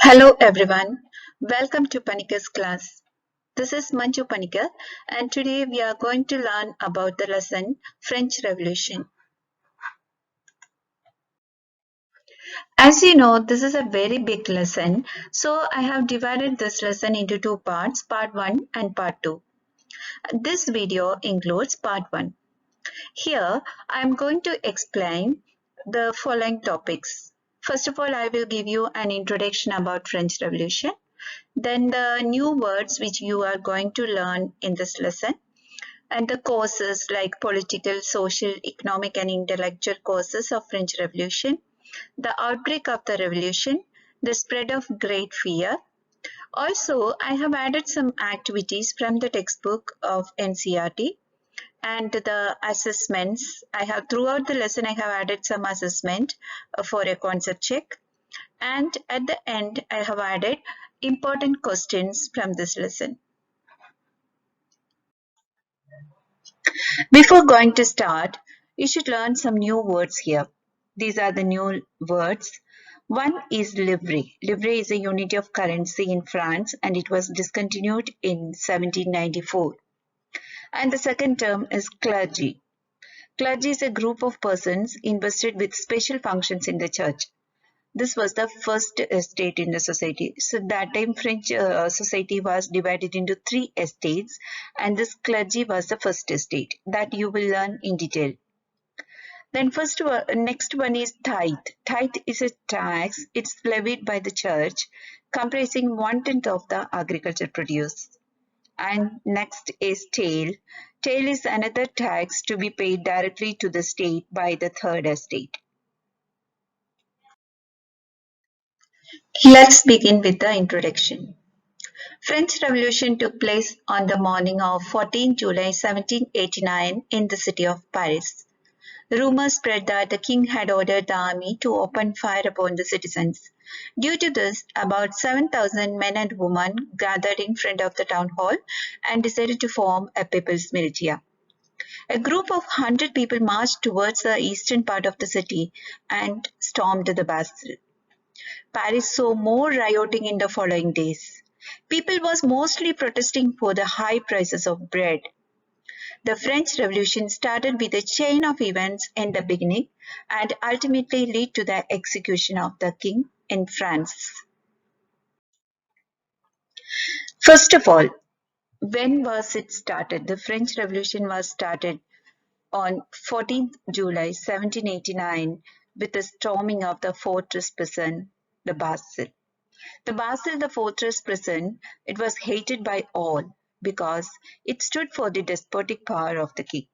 Hello everyone, welcome to PANICKE'S class. This is Manju Panicker and today we are going to learn about the lesson French Revolution. As you know, this is a very big lesson, so I have divided this lesson into two parts, part 1 and part 2. This video includes part 1. Here I am going to explain the following topics. First of all, I will give you an introduction about French Revolution. Then the new words which you are going to learn in this lesson and the courses like political, social, economic and intellectual courses of French Revolution, the outbreak of the revolution, the spread of great fear. Also, I have added some activities from the textbook of NCERT and the assessments. I have throughout the lesson I have added some assessment for a concept check. And at the end, I have added important questions from this lesson. Before going to start, you should learn some new words here. These are the new words. One is livre. Livre is a unit of currency in France and it was discontinued in 1794. And the second term is clergy. Clergy is a group of persons invested with special functions in the church. This was the first estate in the society. So that time French society was divided into three estates and this clergy was the first estate that you will learn in detail. Then next one is tithe. Tithe is a tax. It's levied by the church comprising 1/10 of the agriculture produce. And next is taille. Taille is another tax to be paid directly to the state by the third estate. Let's begin with the introduction. French Revolution took place on the morning of 14 July 1789 in the city of Paris. Rumors spread that the king had ordered the army to open fire upon the citizens. Due to this, about 7,000 men and women gathered in front of the town hall and decided to form a people's militia. A group of 100 people marched towards the eastern part of the city and stormed the Bastille. Paris saw more rioting in the following days. People was mostly protesting for the high prices of bread. The French Revolution started with a chain of events in the beginning and ultimately led to the execution of the king in France. First of all, when was it started? The French Revolution was started on 14th July 1789 with the storming of the fortress prison, the Bastille. The Bastille, the fortress prison, it was hated by all because it stood for the despotic power of the king,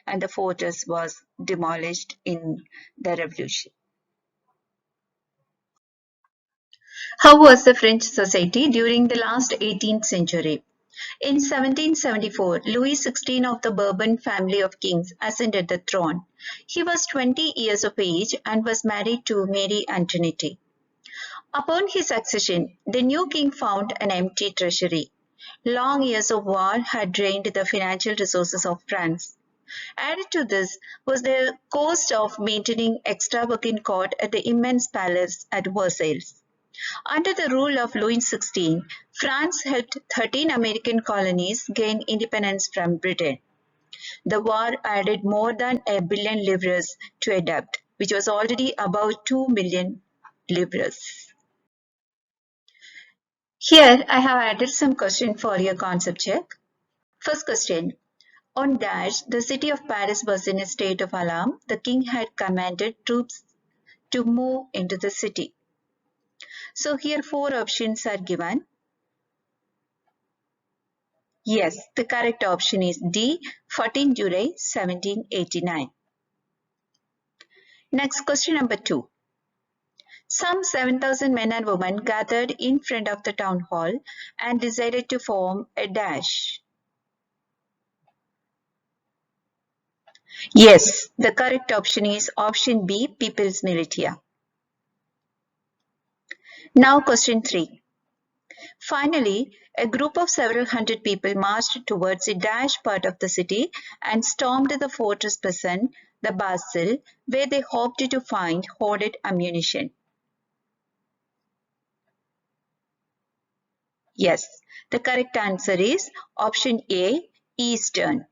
and the fortress was demolished in the revolution. How was the French society during the last 18th century? In 1774, Louis XVI of the Bourbon family of kings ascended the throne. He was 20 years of age and was married to Marie Antoinette. Upon his accession, the new king found an empty treasury. Long years of war had drained the financial resources of France. Added to this was the cost of maintaining extravagant court at the immense palace at Versailles. Under the rule of Louis XVI, France helped 13 American colonies gain independence from Britain. The war added more than a billion livres to a debt, which was already about 2 million livres. Here I have added some questions for your concept check. First question. On Dash, the city of Paris was in a state of alarm. The king had commanded troops to move into the city. So here four options are given. Yes, the correct option is D, 14 July 1789. Next question number 2. Some 7,000 men and women gathered in front of the town hall and decided to form a dash. Yes, the correct option is option B, People's Militia. Now question 3. Finally, a group of several hundred people marched towards a dash part of the city and stormed the fortress prison, the Bastille, where they hoped to find hoarded ammunition. Yes, the correct answer is option A, Eastern.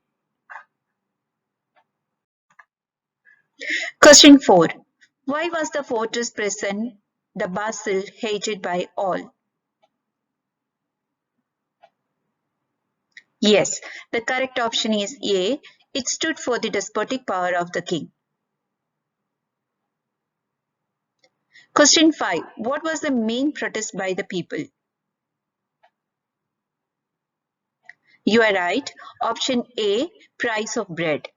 Question 4. Why was the fortress prison, the Basel, hated by all? Yes, the correct option is A. It stood for the despotic power of the king. Question 5. What was the main protest by the people? You are right. Option A. Price of bread.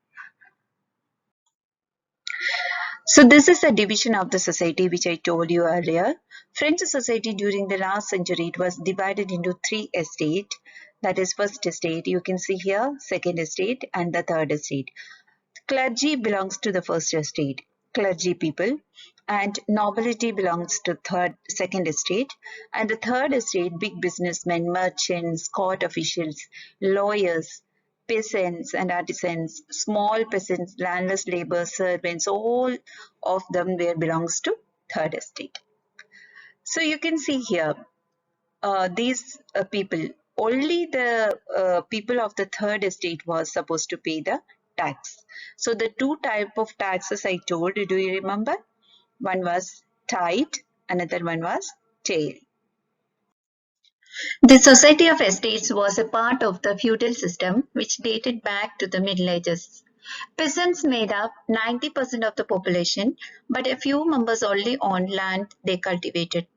So this is a division of the society which I told you earlier. French society during the last century, it was divided into three estates. That is first estate, you can see here, second estate and the third estate. Clergy belongs to the first estate, clergy people, and nobility belongs to second estate, and the third estate, big businessmen, merchants, court officials, lawyers, peasants and artisans, small peasants, landless laborers, servants, all of them were belongs to third estate. So you can see here, these people, only the people of the third estate was supposed to pay the tax. So the two type of taxes I told you, do you remember? One was tithe, another one was tail. The Society of Estates was a part of the feudal system which dated back to the Middle Ages. Peasants made up 90% of the population, but a few members only owned land they cultivated,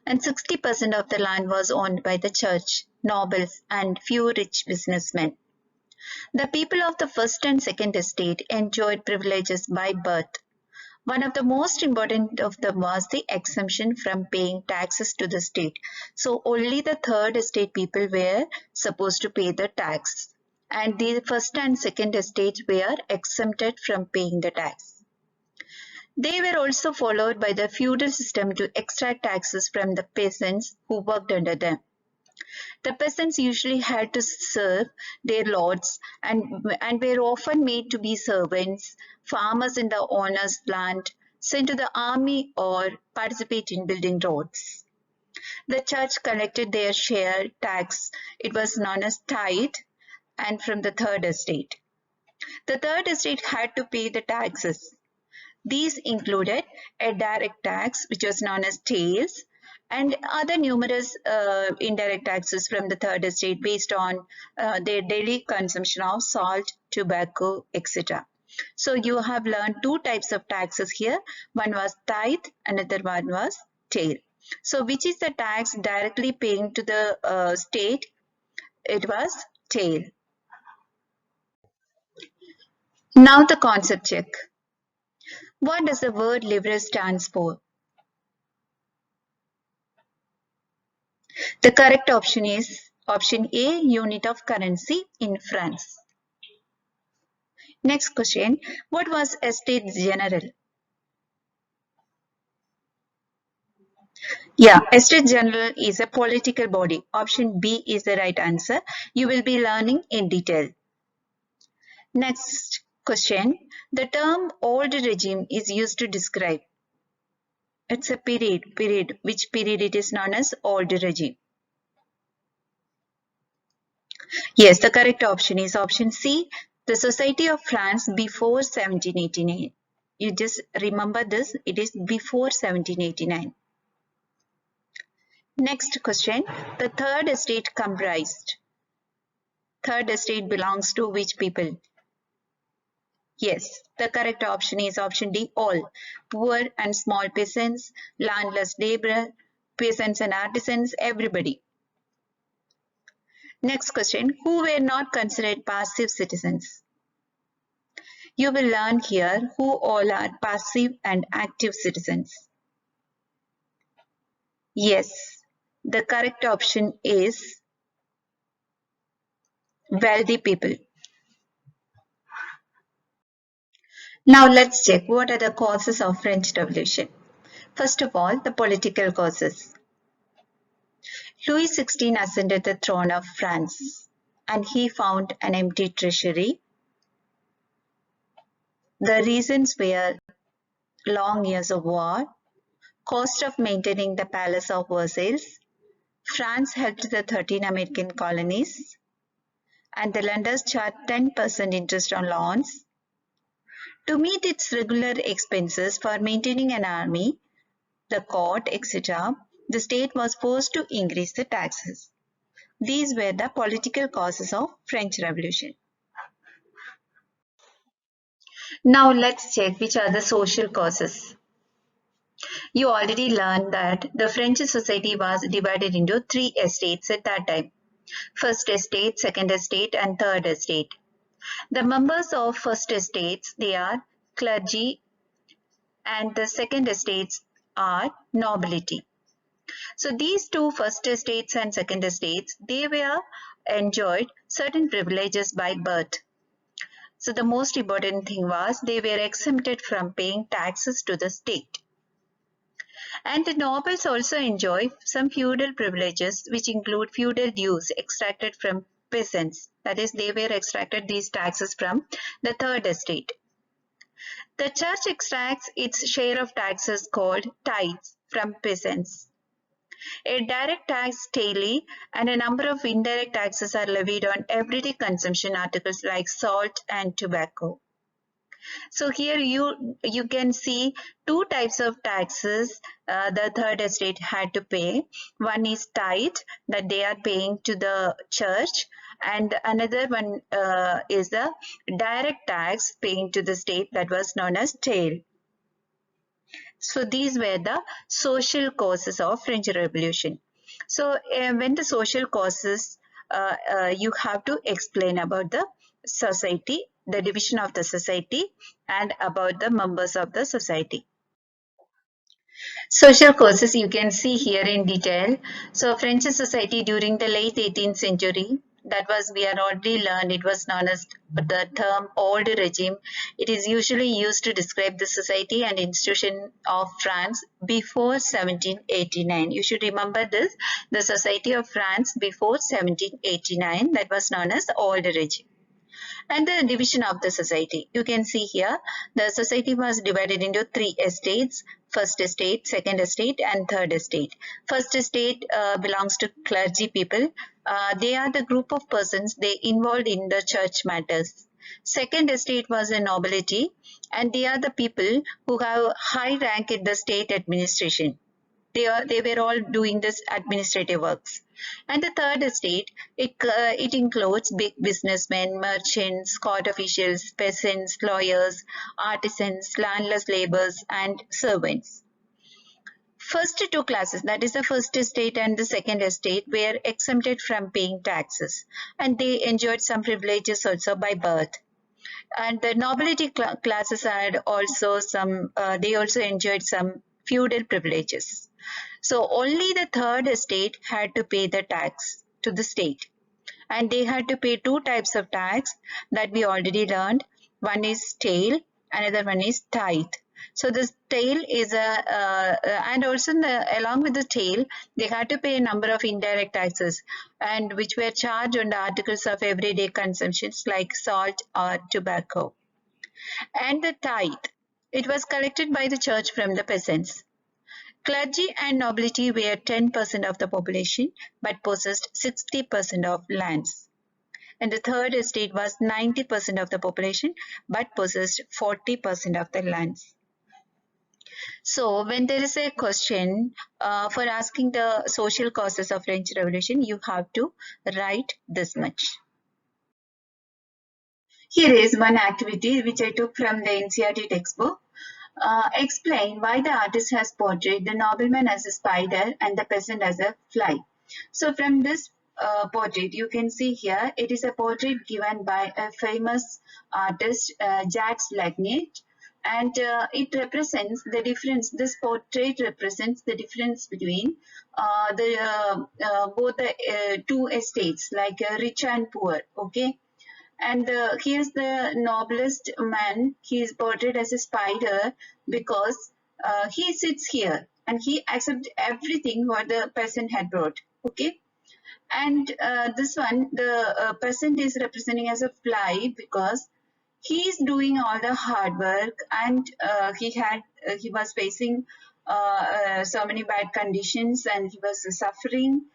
and 60% of the land was owned by the church, nobles, and few rich businessmen. The people of the first and second estate enjoyed privileges by birth. One of the most important of them was the exemption from paying taxes to the state. So only the third estate people were supposed to pay the tax, and the first and second estate were exempted from paying the tax. They were also followed by the feudal system to extract taxes from the peasants who worked under them. The peasants usually had to serve their lords and were often made to be servants, farmers in the owner's land, sent to the army, or participate in building roads. The church collected their share tax. It was known as tithe, and from the third estate. The third estate had to pay the taxes. These included a direct tax, which was known as tails, and other numerous indirect taxes from the third estate based on their daily consumption of salt, tobacco, etc. So you have learned two types of taxes here. One was tithe, another one was tail. So which is the tax directly paying to the state? It was tail. Now the concept check. What does the word livre stands for? The correct option is option A, unit of currency in France. Next question, what was Estates General? Yeah, Estates General is a political body. Option B is the right answer. You will be learning in detail. Next question, the term old regime is used to describe. It's a period. Which period it is known as old regime? Yes, the correct option is option C, the Society of France before 1789. You just remember this, it is before 1789. Next question, the third estate comprised. Third estate belongs to which people? Yes, the correct option is option D, all. Poor and small peasants, landless laborer, peasants and artisans, everybody. Next question, who were not considered passive citizens? You will learn here who all are passive and active citizens. Yes, the correct option is wealthy people. Now let's check what are the causes of French Revolution. First of all, the political causes. Louis XVI ascended the throne of France and he found an empty treasury. The reasons were long years of war, cost of maintaining the Palace of Versailles, France helped the 13 American colonies, and the lenders charged 10% interest on loans. To meet its regular expenses for maintaining an army, the court, etc., the state was forced to increase the taxes. These were the political causes of French Revolution. Now let's check which are the social causes. You already learned that the French society was divided into three estates at that time. First estate, second estate, and third estate. The members of first estates, they are clergy, and the second estates are nobility. So these two first estates and second estates, they were enjoyed certain privileges by birth. So the most important thing was they were exempted from paying taxes to the state. And the nobles also enjoy some feudal privileges, which include feudal dues extracted from peasants. That is, they were extracted these taxes from the third estate. The church extracts its share of taxes called tithes from peasants. A direct tax daily and a number of indirect taxes are levied on everyday consumption articles like salt and tobacco. So here you can see two types of taxes the third estate had to pay. One is tithe that they are paying to the church, and another one is the direct tax paying to the state that was known as taille. So these were the social causes of French Revolution. So when the social causes, you have to explain about the society, the division of the society, and about the members of the society. Social causes you can see here in detail. So French society during the late 18th century, that was we are already learned, it was known as the term old regime. It is usually used to describe the society and institution of France before 1789. You should remember this, the society of France before 1789, that was known as old regime. And the division of the society. You can see here the society was divided into three estates: first estate, second estate, and third estate. First estate belongs to clergy people. They are the group of persons they involved in the church matters. Second estate was a nobility, and they are the people who have high rank in the state administration. They were all doing this administrative works. And the third estate, it includes big businessmen, merchants, court officials, peasants, lawyers, artisans, landless laborers, and servants. First two classes, that is the first estate and the second estate, were exempted from paying taxes, and they enjoyed some privileges also by birth. And the nobility classes had also some, they also enjoyed some feudal privileges. So only the third estate had to pay the tax to the state, and they had to pay two types of tax that we already learned. One is taille, another one is tithe. So this taille is and also along with the taille, they had to pay a number of indirect taxes, and which were charged on the articles of everyday consumptions like salt or tobacco. And the tithe, it was collected by the church from the peasants. Clergy and nobility were 10% of the population but possessed 60% of lands. And the third estate was 90% of the population but possessed 40% of the lands. So when there is a question for asking the social causes of French Revolution, you have to write this much. Here is one activity which I took from the NCERT textbook. Explain why the artist has portrayed the nobleman as a spider and the peasant as a fly. So from this portrait, you can see here, it is a portrait given by a famous artist, Jacques Lagnet, and it represents the difference. This portrait represents the difference between both the two estates, like rich and poor. Okay. And here's the noblest man. He is portrayed as a spider because he sits here and he accepts everything what the peasant had brought. Okay. And this one, the peasant is representing as a fly because he is doing all the hard work, and he was facing so many bad conditions and he was suffering,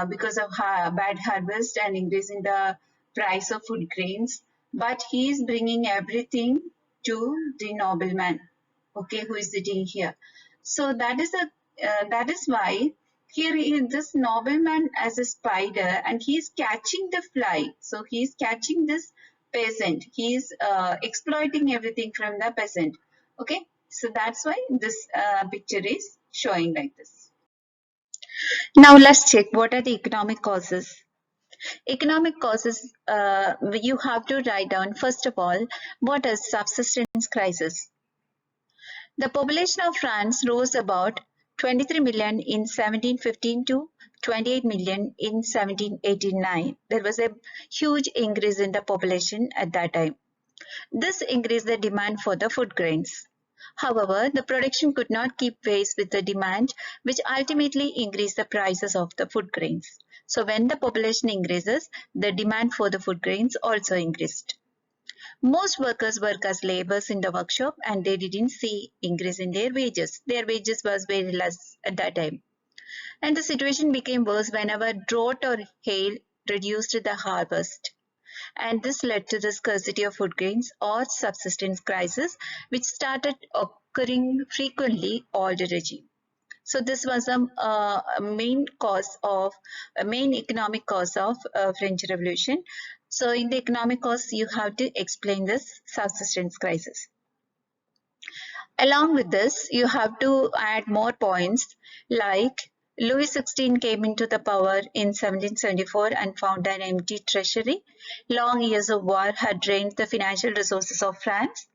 because of bad harvest and increase in the price of food grains. But he is bringing everything to the nobleman, okay, who is sitting here. So that is why here is this nobleman as a spider, and he is catching the fly. So he is catching this peasant. He is exploiting everything from the peasant. Okay, so that's why this picture is showing like this. Now let's check what are the economic causes. Economic causes, you have to write down first of all, what is subsistence crisis? The population of France rose about 23 million in 1715 to 28 million in 1789. There was a huge increase in the population at that time. This increased the demand for the food grains. However, the production could not keep pace with the demand, which ultimately increased the prices of the food grains. So when the population increases, the demand for the food grains also increased. Most workers work as laborers in the workshop and they didn't see increase in their wages. Their wages was very less at that time. And the situation became worse whenever drought or hail reduced the harvest. And this led to the scarcity of food grains or subsistence crisis, which started occurring frequently all the regime. So this was a main cause of a main economic cause of French Revolution. So in the economic cause, you have to explain this subsistence crisis. Along with this, you have to add more points like Louis XVI came into the power in 1774 and found an empty treasury. Long years of war had drained the financial resources of France.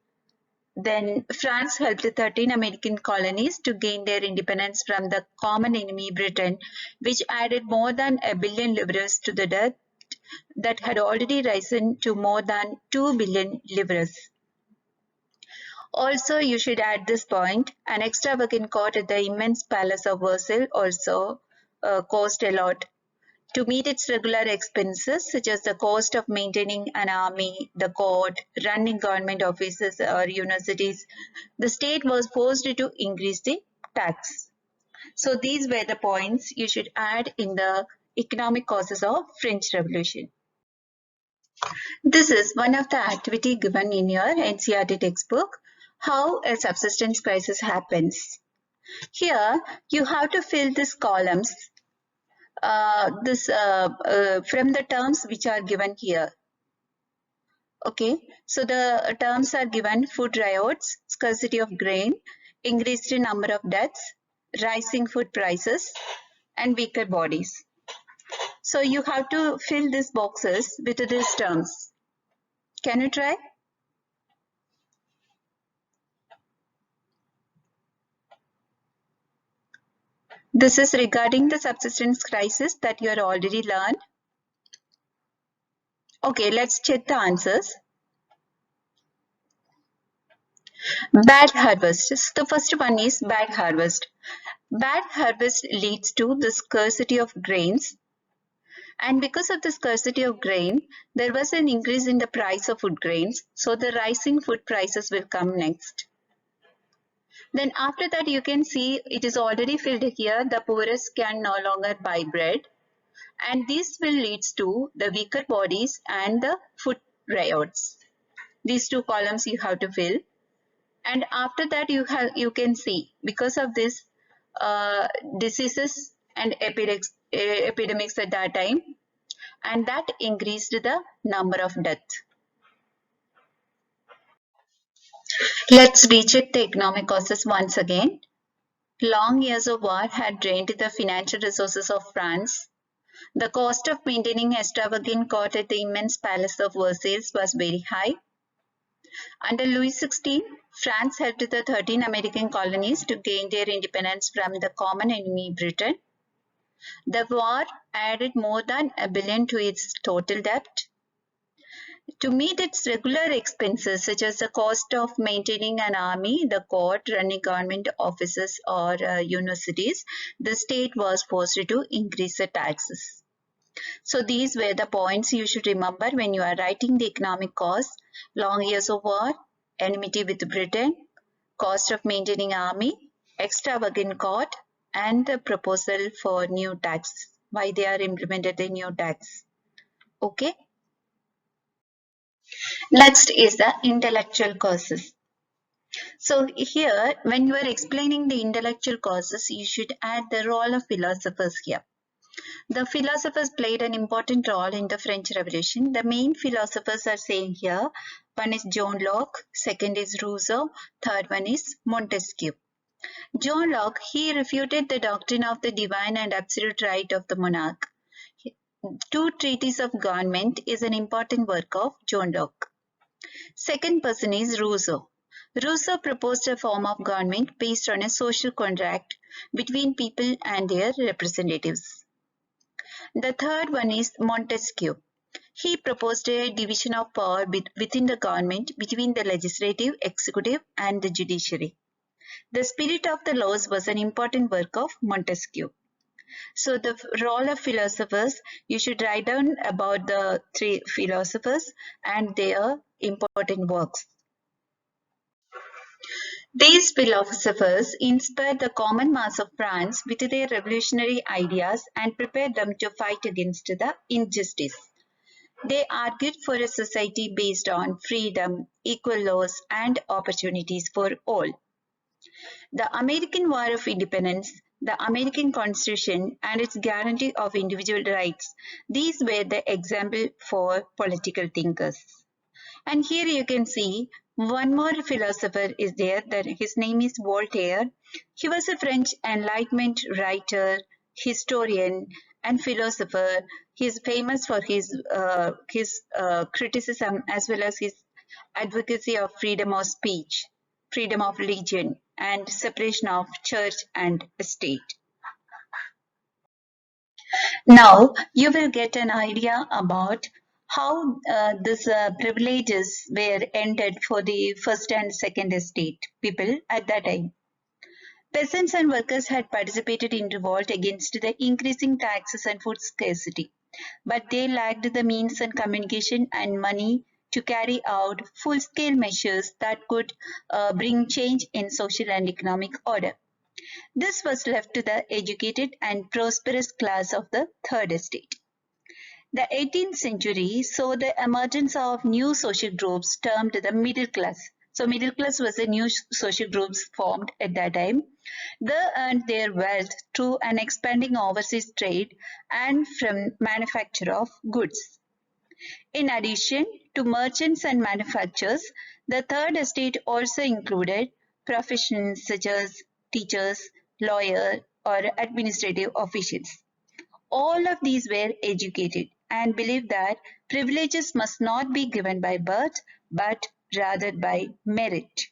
Then France helped 13 American colonies to gain their independence from the common enemy Britain, which added more than a billion livres to the debt that had already risen to more than 2 billion livres. Also, you should add this point, an extravagant court at the immense palace of Versailles also cost a lot. To meet its regular expenses, such as the cost of maintaining an army, the court, running government offices or universities, the state was forced to increase the tax. So these were the points you should add in the economic causes of French Revolution. This is one of the activity given in your NCERT textbook, how a subsistence crisis happens. Here, you have to fill these columns from the terms which are given here. Okay, so the terms are given: food riots, scarcity of grain, increased number of deaths, rising food prices, and weaker bodies. So you have to fill these boxes with these terms. Can you try? This is regarding the subsistence crisis that you have already learned. Okay, let's check the answers. Bad harvest. So the first one is bad harvest. Bad harvest leads to the scarcity of grains, and because of the scarcity of grain, there was an increase in the price of food grains, so the rising food prices will come next. Then after that, you can see it is already filled here, the poorest can no longer buy bread, and this will lead to the weaker bodies and the food riots. These two columns you have to fill. And after that, you can see because of this diseases and epidemics at that time, and that increased the number of deaths. Let's recheck the economic causes once again. Long years of war had drained the financial resources of France. The cost of maintaining extravagant court at the immense palace of Versailles was very high. Under Louis XVI, France helped the 13 American colonies to gain their independence from the common enemy Britain. The war added more than a billion to its total debt. To meet its regular expenses, such as the cost of maintaining an army, the court, running government offices or universities, the state was forced to increase the taxes. So these were the points you should remember when you are writing the economic cost: long years of war, enmity with Britain, cost of maintaining army, extravagant court, and the proposal for new tax why they are implemented the new tax. Okay. Next is the intellectual causes. So here, when you are explaining the intellectual causes, you should add the role of philosophers here. The philosophers played an important role in the French Revolution. The main philosophers are saying here. One is John Locke, second is Rousseau, third one is Montesquieu. John Locke, he refuted the doctrine of the divine and absolute right of the monarch. Two Treatises of Government is an important work of John Locke. Second person is Rousseau. Rousseau proposed a form of government based on a social contract between people and their representatives. The third one is Montesquieu. He proposed a division of power within the government between the legislative, executive, and the judiciary. The spirit of the laws was an important work of Montesquieu. So the role of philosophers, you should write down about the three philosophers and their important works. These philosophers inspired the common mass of France with their revolutionary ideas and prepared them to fight against the injustice. They argued for a society based on freedom, equal laws, and opportunities for all. The American War of Independence, the American Constitution, and its guarantee of individual rights, these were the example for political thinkers. And here you can see one more philosopher is there, that his name is Voltaire. He was a French Enlightenment writer, historian, and philosopher. He is famous for his criticism as well as his advocacy of freedom of speech, freedom of religion, and separation of church and state. Now you will get an idea about how these privileges were ended for the first and second estate people at that time. Peasants and workers had participated in revolt against the increasing taxes and food scarcity, but they lacked the means and communication and money to carry out full-scale measures that could bring change in social and economic order. This was left to the educated and prosperous class of the third estate. The 18th century saw the emergence of new social groups termed the middle class. So middle class was a new social groups formed at that time. They earned their wealth through an expanding overseas trade and from manufacture of goods. In addition to merchants and manufacturers, the third estate also included professions such as teachers, lawyers, or administrative officials. All of these were educated and believed that privileges must not be given by birth but rather by merit.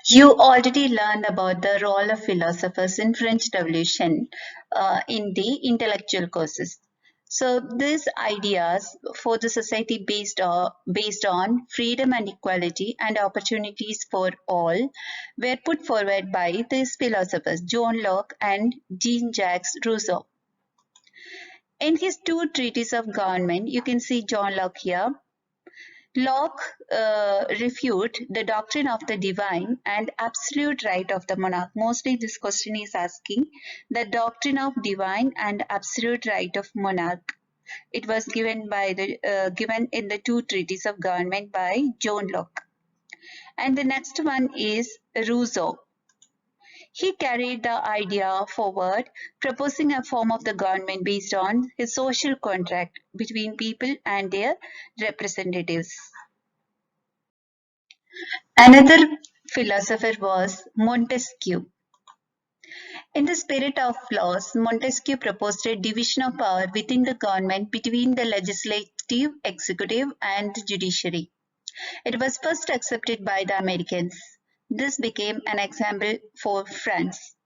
You already learned about the role of philosophers in French Revolution in the intellectual courses. So these ideas for the society based on freedom and equality and opportunities for all were put forward by these philosophers, John Locke and Jean-Jacques Rousseau. In his two treatises of government, you can see John Locke here. Locke refuted the doctrine of the divine and absolute right of the monarch. Mostly this question is asking the doctrine of divine and absolute right of monarch. It was given in the two treatises of government by John Locke. And the next one is Rousseau. He carried the idea forward, proposing a form of the government based on a social contract between people and their representatives. Another philosopher was Montesquieu. In the spirit of laws, Montesquieu proposed a division of power within the government between the legislative, executive, and the judiciary. It was first accepted by the Americans. This became an example for France.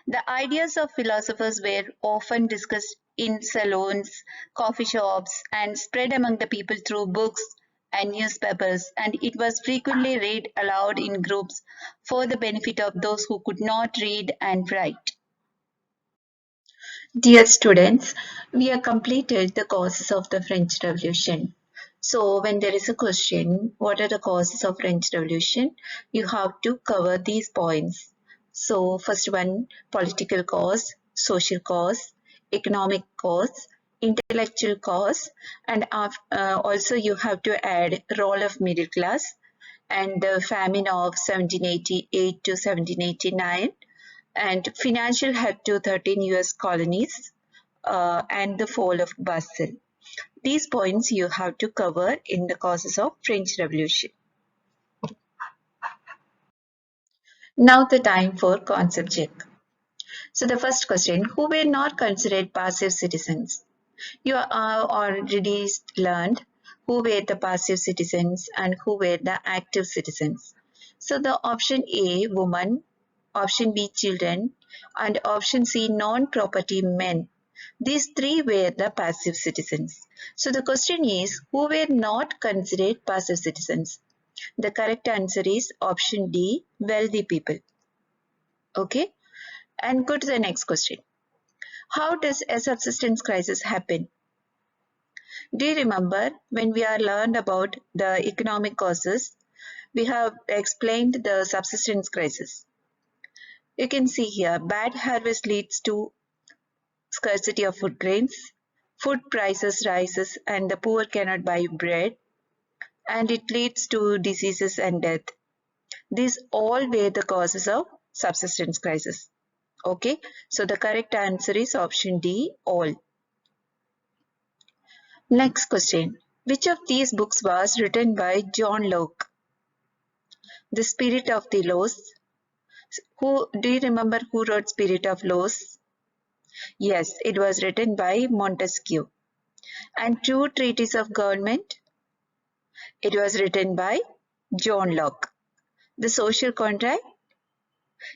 The ideas of philosophers were often discussed in salons, coffee shops, and spread among the people through books and newspapers, and it was frequently read aloud in groups for the benefit of those who could not read and write. Dear students, we have completed the causes of the French Revolution. So when there is a question, what are the causes of French Revolution? You have to cover these points. So first one, political cause. social cause, economic cause, intellectual cause, and also you have to add role of middle class and the famine of 1788 to 1789 and financial help to 13 US colonies and the fall of Basel. These points you have to cover in the causes of French Revolution. Now the time for concept check. So the first question, who were not considered passive citizens? You are already learned who were the passive citizens and who were the active citizens. So the option A, women, option B, children, and option C, non-property men. These three were the passive citizens. So the question is, who were not considered passive citizens? The correct answer is option D, wealthy people. Okay, and go to the next question. How does a subsistence crisis happen? Do you remember when we are learned about the economic causes, we have explained the subsistence crisis. You can see here, bad harvest leads to scarcity of food grains, food prices rises and the poor cannot buy bread, and it leads to diseases and death. These all were the causes of subsistence crisis. Okay, so the correct answer is option D, all. Next question. Which of these books was written by John Locke? The Spirit of the Laws. Who do you remember who wrote Spirit of Laws? Yes, it was written by Montesquieu. And True Treatise of Government? It was written by John Locke. The Social Contract?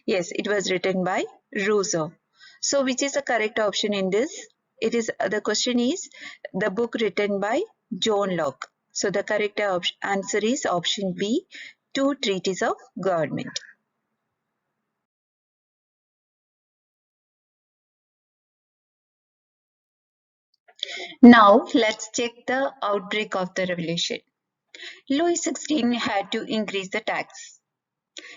Yes, it was written by Rousseau. So which is the correct option in this? It is the question is the book written by John Locke. So the correct answer is option B, Two Treatises of Government. Now let's check the outbreak of the revolution. Louis XVI had to increase the tax.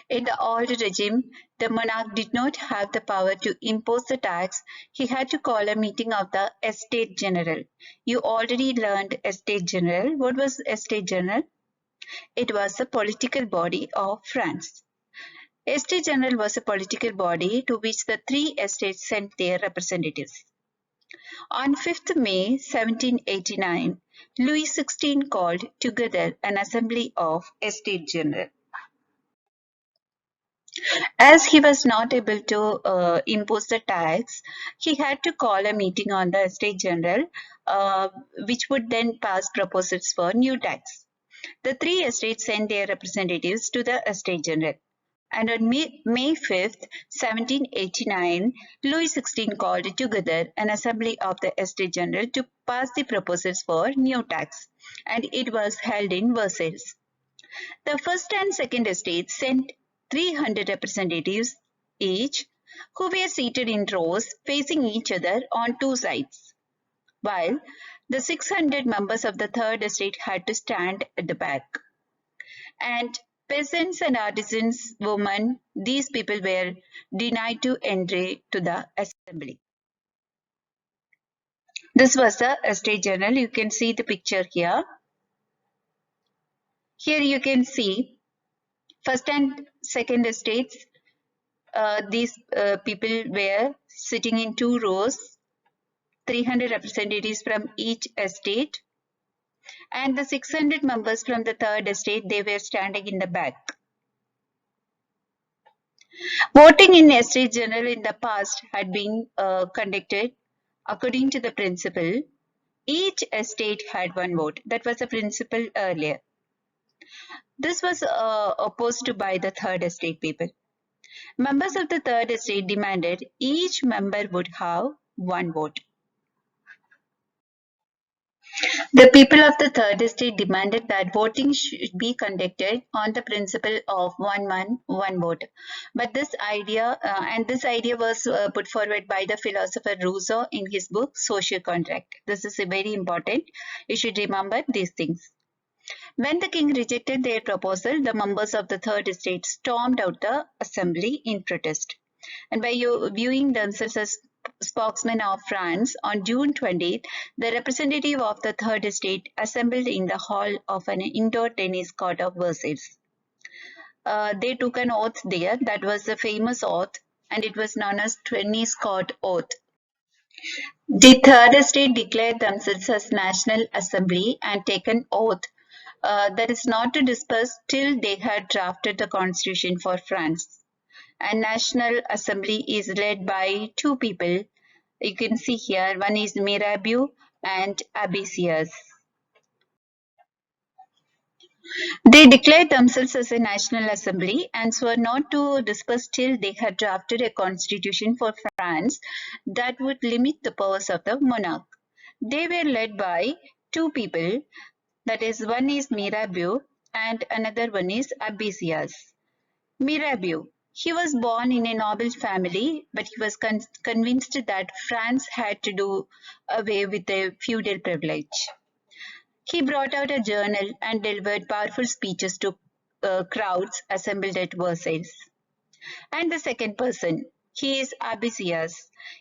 In the old regime, the monarch did not have the power to impose the tax. He had to call a meeting of the Estates General. You already learned Estates General. What was Estates General? It was the political body of France. Estates General was a political body to which the three estates sent their representatives. On 5th May 1789, Louis XVI called together an assembly of Estates General. As he was not able to impose the tax, he had to call a meeting on the Estates General, which would then pass proposals for new tax. The three estates sent their representatives to the Estates General. And on May 5th, 1789, Louis XVI called together an assembly of the Estates General to pass the proposals for new tax, and it was held in Versailles. The first and second estates sent 300 representatives each, who were seated in rows facing each other on two sides, while the 600 members of the third estate had to stand at the back. And peasants and artisans, women, these people were denied to entry to the assembly. This was the estate general. You can see the picture here. Here you can see first and second estates. These people were sitting in two rows, 300 representatives from each estate, and the 600 members from the third estate, they were standing in the back. Voting in estate general in the past had been conducted according to the principle each estate had one vote. That was the principle earlier. This was opposed by the third estate people. Members of the third estate demanded each member would have one vote. The people of the third estate demanded that voting should be conducted on the principle of one man, one vote. But this idea, was put forward by the philosopher Rousseau in his book Social Contract. This is very important. You should remember these things. When the king rejected their proposal, the members of the third estate stormed out the assembly in protest. And by viewing themselves as spokesmen of France, on June 20th, the representative of the third estate assembled in the hall of an indoor tennis court of Versailles. They took an oath there that was a famous oath, and it was known as tennis court oath. The third estate declared themselves as National Assembly and taken oath that is not to disperse till they had drafted the constitution for France. And National Assembly is led by two people. You can see here, one is Mirabeau and Abesias. They declared themselves as a National Assembly and swore not to disperse till they had drafted a constitution for France that would limit the powers of the monarch. They were led by two people, that is, one is Mirabeau and another one is Abesias. Mirabeau. He was born in a noble family, but he was convinced that France had to do away with the feudal privilege. He brought out a journal and delivered powerful speeches to crowds assembled at Versailles. And the second person, he is Abesias.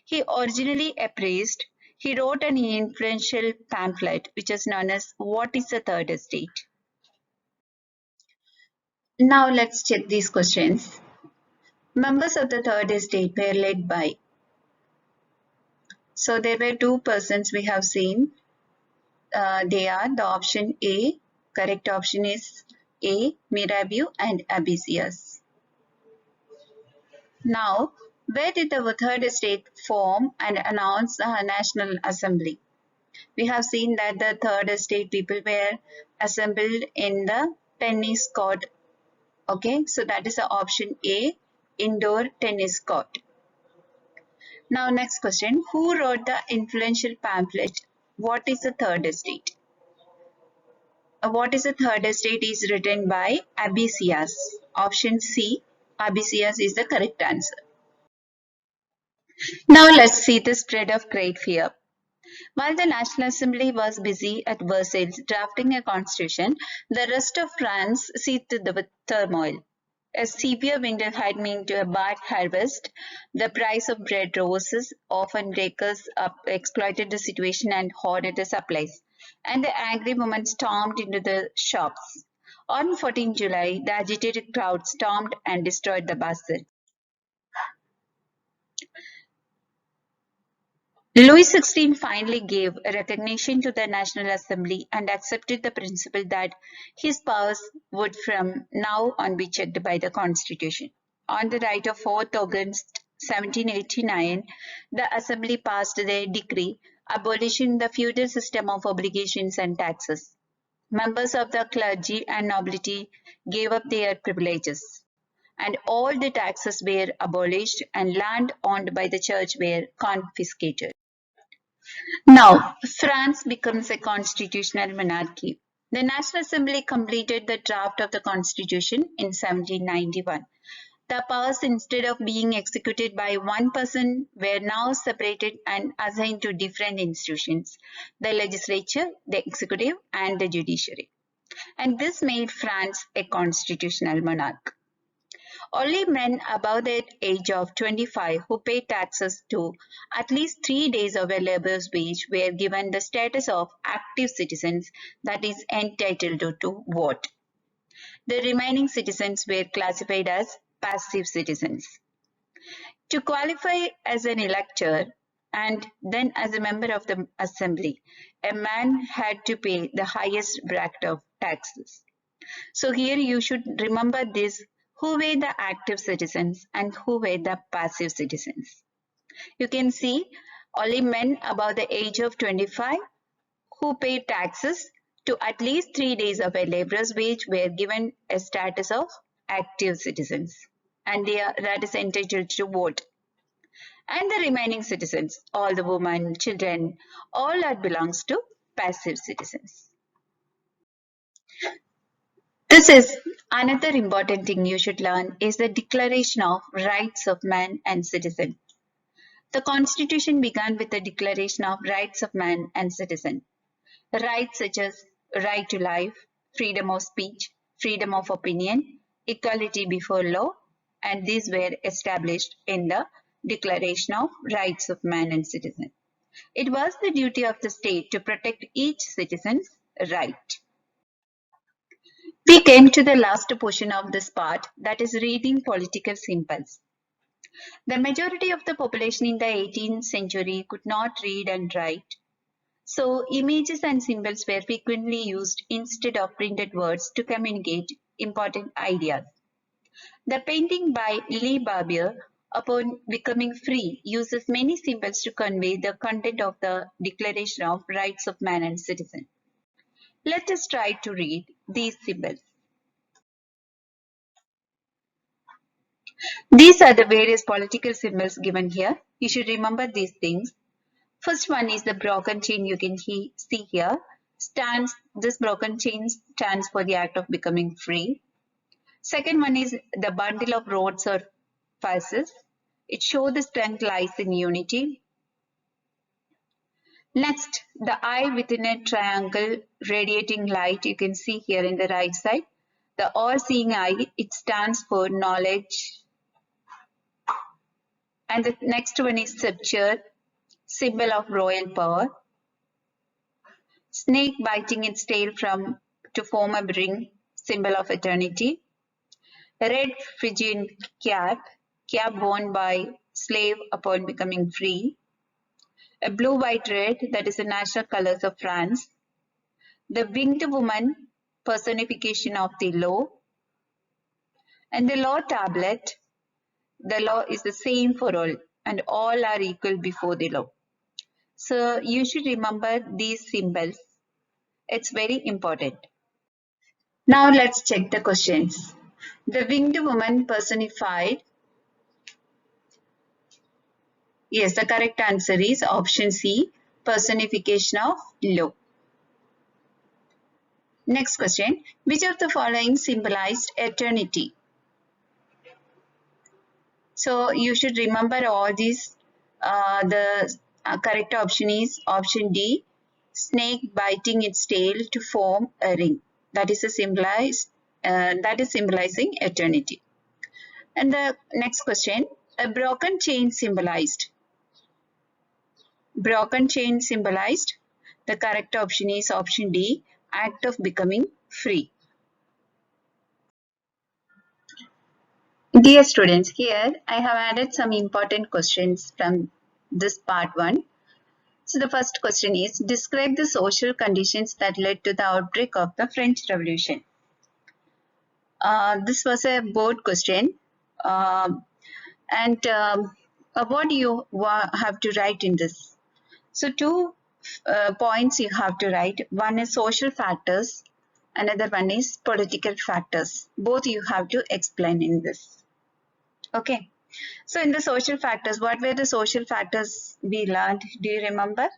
He originally a priest. He wrote an influential pamphlet which is known as What is the Third Estate? Now let's check these questions. Members of the third estate were led by. So there were two persons we have seen. They are the option A. Correct option is A. Mirabeau and Abesias. Now, where did the third estate form and announce the National Assembly? We have seen that the third estate people were assembled in the tennis court. Okay, so that is the option A, indoor tennis court. Now next question, who wrote the influential pamphlet, What is the Third Estate? What is the Third Estate is written by Abesias. Option C, Abesias is the correct answer. Now let's see the spread of great fear. While the National Assembly was busy at Versailles drafting a constitution, the rest of France seethed with turmoil. A severe winter had meant to a bad harvest. The price of bread rose. Often breakers exploited the situation and hoarded the supplies. And the angry women stormed into the shops. On 14 July, the agitated crowd stormed and destroyed the bazaar. Louis XVI finally gave recognition to the National Assembly and accepted the principle that his powers would from now on be checked by the Constitution. On the night of 4th August 1789, the Assembly passed the decree abolishing the feudal system of obligations and taxes. Members of the clergy and nobility gave up their privileges, and all the taxes were abolished and land owned by the church were confiscated. Now, France becomes a constitutional monarchy. The National Assembly completed the draft of the Constitution in 1791. The powers, instead of being executed by one person, were now separated and assigned to different institutions, the legislature, the executive, and the judiciary. And this made France a constitutional monarch. Only men above the age of 25 who paid taxes to at least 3 days of a laborer's wage were given the status of active citizens, that is, entitled to vote. The remaining citizens were classified as passive citizens. To qualify as an elector and then as a member of the assembly, a man had to pay the highest bracket of taxes. So here you should remember this, who were the active citizens and who were the passive citizens. You can see only men above the age of 25 who paid taxes to at least 3 days of a laborer's wage were given a status of active citizens, and that is entitled to vote. And the remaining citizens, all the women, children, all that belongs to passive citizens. This is another important thing you should learn is the Declaration of Rights of Man and Citizen. The Constitution began with the Declaration of Rights of Man and Citizen. Rights such as right to life, freedom of speech, freedom of opinion, equality before law, and these were established in the Declaration of Rights of Man and Citizen. It was the duty of the state to protect each citizen's right. We came to the last portion of this part, that is reading political symbols. The majority of the population in the 18th century could not read and write, so images and symbols were frequently used instead of printed words to communicate important ideas. The painting by Lee Barbier, upon becoming free, uses many symbols to convey the content of the Declaration of Rights of Man and Citizen. Let us try to read these symbols. These are the various political symbols given here. You should remember these things. First one is the broken chain you can see here. This broken chain stands for the act of becoming free. Second one is the bundle of rods or pulses. It shows the strength lies in unity. Next, the eye within a triangle radiating light you can see here in the right side. The all-seeing eye, it stands for knowledge. And the next one is scepter, symbol of royal power. Snake biting its tail to form a ring, symbol of eternity. Red Phrygian cap worn by slave upon becoming free. A blue, white, red, that is the national colors of France. The winged woman, personification of the law. And the law tablet, the law is the same for all, and all are equal before the law. So you should remember these symbols. It's very important. Now let's check the questions. The winged woman personified. Yes, the correct answer is option C, personification of law. Next question. Which of the following symbolized eternity? So you should remember all these. The correct option is option D, snake biting its tail to form a ring. That is symbolizing eternity. And the next question, a broken chain symbolized. Broken chain symbolized. The correct option is option D, act of becoming free. Dear students, here I have added some important questions from this part 1. So the first question is, describe the social conditions that led to the outbreak of the French Revolution. This was a board question. What do you have to write in this? So two points you have to write. One is social factors. Another one is political factors. Both you have to explain in this. Okay. So in the social factors, what were the social factors we learned? Do you remember?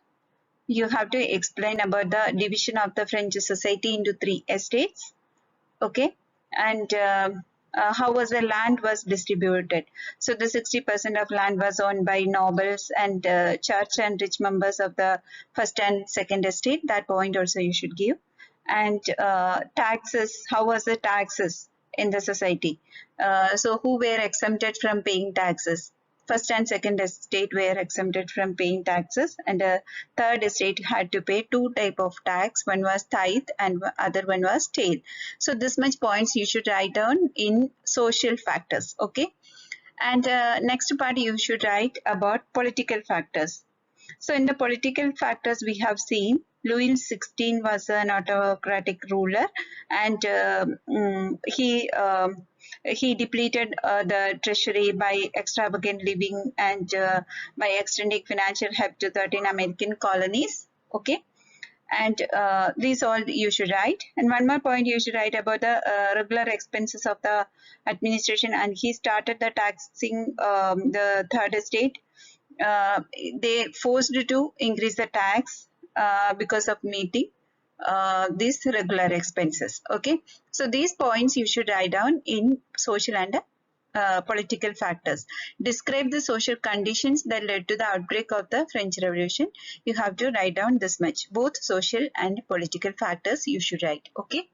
You have to explain about the division of the French society into 3 estates. Okay. And how was the land was distributed. So the 60% of land was owned by nobles and church and rich members of the first and second estate. That point also you should give. And taxes, how was the taxes in the society? So who were exempted from paying taxes? First and second estate were exempted from paying taxes, and third estate had to pay 2 type of tax. One was tithe and other one was tail. So this much points you should write down in social factors. Okay. And next part you should write about political factors. So in the political factors we have seen Louis XVI was an autocratic ruler, and he depleted the treasury by extravagant living and by extending financial help to 13 American colonies. Okay. And these all you should write. And one more point you should write about the regular expenses of the administration. And he started the taxing the third estate. They forced to increase the tax because of meeting these regular expenses. Okay, so these points you should write down in social and political factors. Describe the social conditions that led to the outbreak of the French Revolution. You have to write down this much. Both social and political factors you should write. Okay.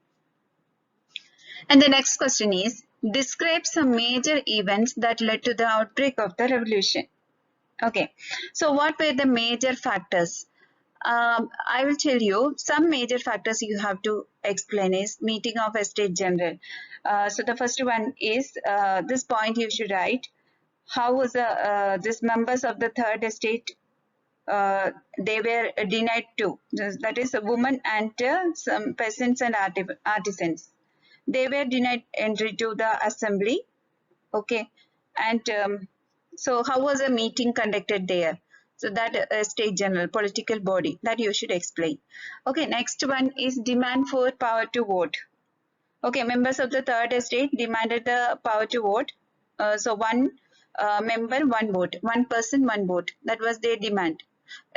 And the next question is, Describe some major events that led to the outbreak of the revolution. Okay, so what were the major factors? I will tell you some major factors you have to explain is meeting of a state general. So the first one is this point you should write. How was this members of the third estate they were denied to? That is, a woman and some peasants and artisans. They were denied entry to the assembly. Okay, and so how was a meeting conducted there? So that state general political body that you should explain. Okay, next one is demand for power to vote. Okay, members of the third estate demanded the power to vote. So one member, one vote, one person, one vote. That was their demand.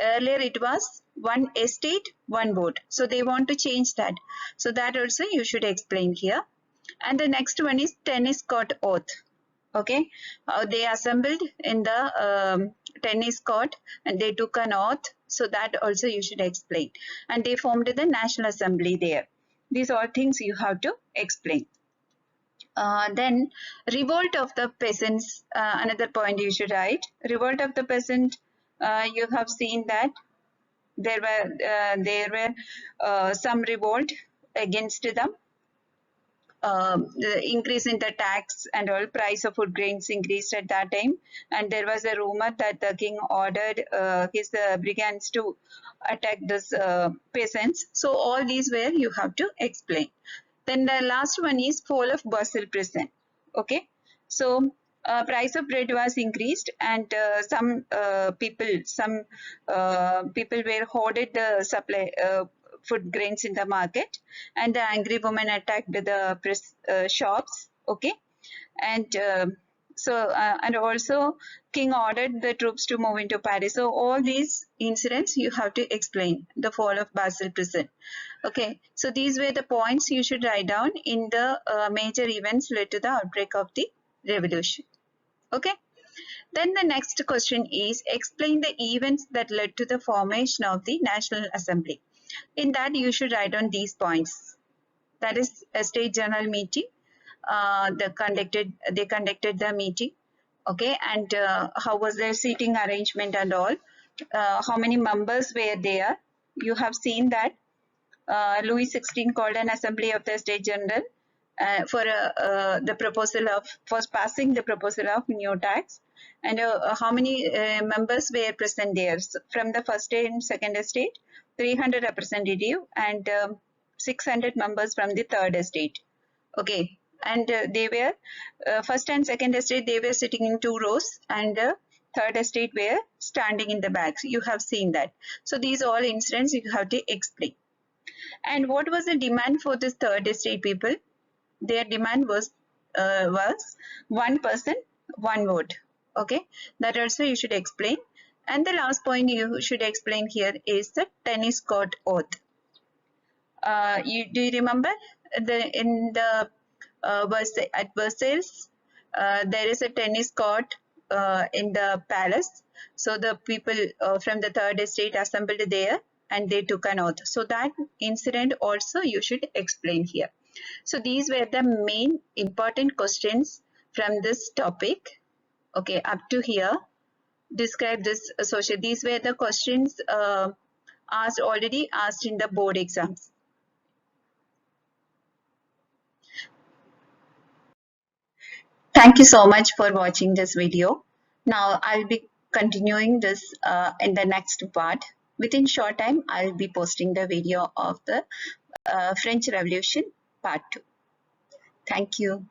Earlier it was one estate, one vote. So they want to change that. So that also you should explain here. And the next one is tennis court oath. Okay, they assembled in the tennis court and they took an oath. So that also you should explain. And they formed the National Assembly there. These are things you have to explain. Then revolt of the peasants, another point you should write. Revolt of the peasant, you have seen that there were some revolt against them. The increase in the tax and all, price of food grains increased at that time, and there was a rumor that the king ordered his brigands to attack this peasants. So all these were you have to explain. Then the last one is fall of Basel prison. Okay, so price of bread was increased, and some people were hoarded the supply food grains in the market, and the angry woman attacked the shops. Okay, and and also king ordered the troops to move into Paris. So all these incidents you have to explain the fall of Basel prison. Okay, so these were the points you should write down in the major events led to the outbreak of the revolution. Okay, then the next question is explain the events that led to the formation of the National Assembly. In that you should write down these points. That is a state general meeting. They conducted the meeting. Okay, and how was their seating arrangement and all? How many members were there? You have seen that Louis XVI called an assembly of the State General for the proposal of for passing the proposal of new tax, and how many members were present there? So from the first and second estate, 300 representative and 600 members from the third estate. Okay, and they were first and second estate they were sitting in two rows, and third estate were standing in the backs. You have seen that. So these all incidents you have to explain. And what was the demand for this third estate people? Their demand was one person, one vote. Okay, that also you should explain. And the last point you should explain here is the tennis court oath. Do you remember in the at Versailles there is a tennis court in the palace. So the people from the third estate assembled there and they took an oath. So that incident also you should explain here. So these were the main important questions from this topic. Okay, up to here. Describe this social. These were the questions already asked in the board exams. Thank you so much for watching this video. Now I'll be continuing this in the next part. Within short time, I'll be posting the video of the French Revolution part 2. Thank you.